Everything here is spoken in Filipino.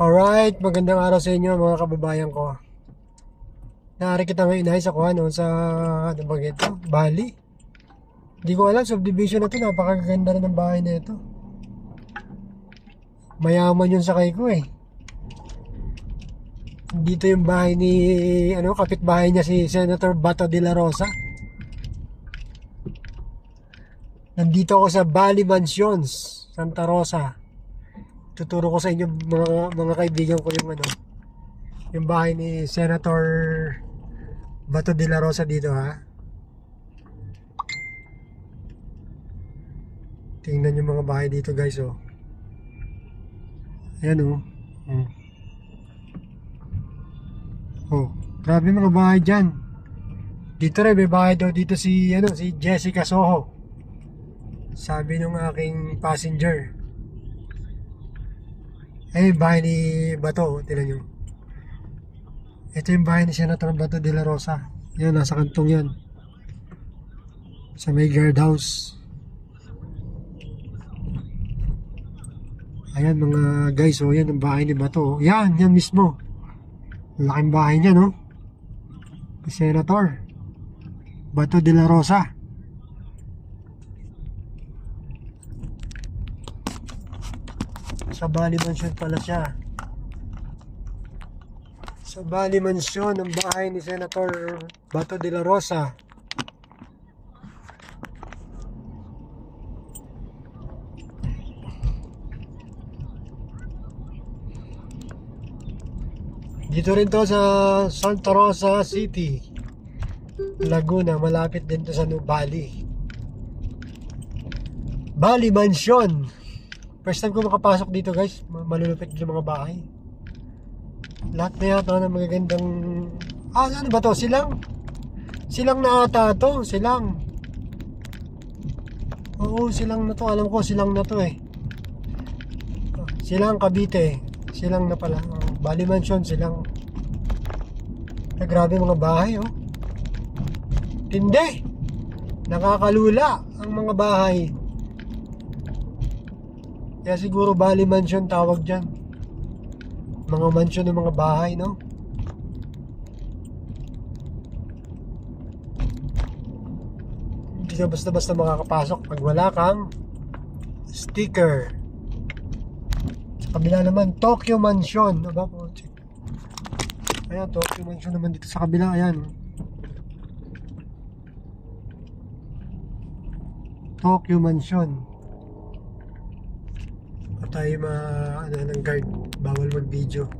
Alright, magandang araw sa inyo mga kababayan ko. Naari kita ngayon inayos ako sa ano ba ito? Bali. Hindi ko alam, subdivision na ito. Napakaganda rin ng bahay na ito. Mayaman yung sakay ko eh. Dito yung bahay ni kapitbahay niya si Senator Bato de la Rosa. Nandito ako sa Bali Mansions, Santa Rosa. Tuturo ko sa inyo mga kaibigan ko yung bahay ni Senator Bato de la Rosa dito ha. Tingnan yung mga bahay dito guys oh. Ayan oh. Oh, grabe mga bahay dyan. Dito rin may bahay daw dito si Jessica Soho. Sabi nung aking passenger. Eh, bahay ni Bato, tingnan nyo. Ito yung bahay ni Senator Bato de la Rosa. Yan, nasa kantong yan. Sa may guardhouse. Ayan mga guys, oh, yan ang bahay ni Bato. Yan mismo. Laking bahay niya, no? Ni Senator Bato de la Rosa. Sa Bali Mansion pala siya. Sa Bali Mansion, ang bahay ni Senator Bato de la Rosa. Dito rin to sa Santa Rosa City, Laguna. Malapit din to sa Bali. Bali Mansion. First time ko makapasok dito guys. Malulupit yung mga bahay. Lahat na yata ng magagandang... ano ba to? Silang na ata to. Silang. Oo, silang na to. Alam ko silang na to eh. Silang Cavite. Silang na pala. Bali Mansion, silang. Grabe mga bahay oh. Tindi. Nakakalula ang mga bahay. Kaya siguro Bali Mansion tawag dyan. Mga mansion ng mga bahay, no? Hindi ka basta-basta makakapasok pag wala kang sticker. Sa kabila naman, Tokyo Mansion. Aba po, check. Ayan, Tokyo Mansion naman dito sa kabila. Ayan. Tokyo Mansion. Tayo ng guard, bawal mag video.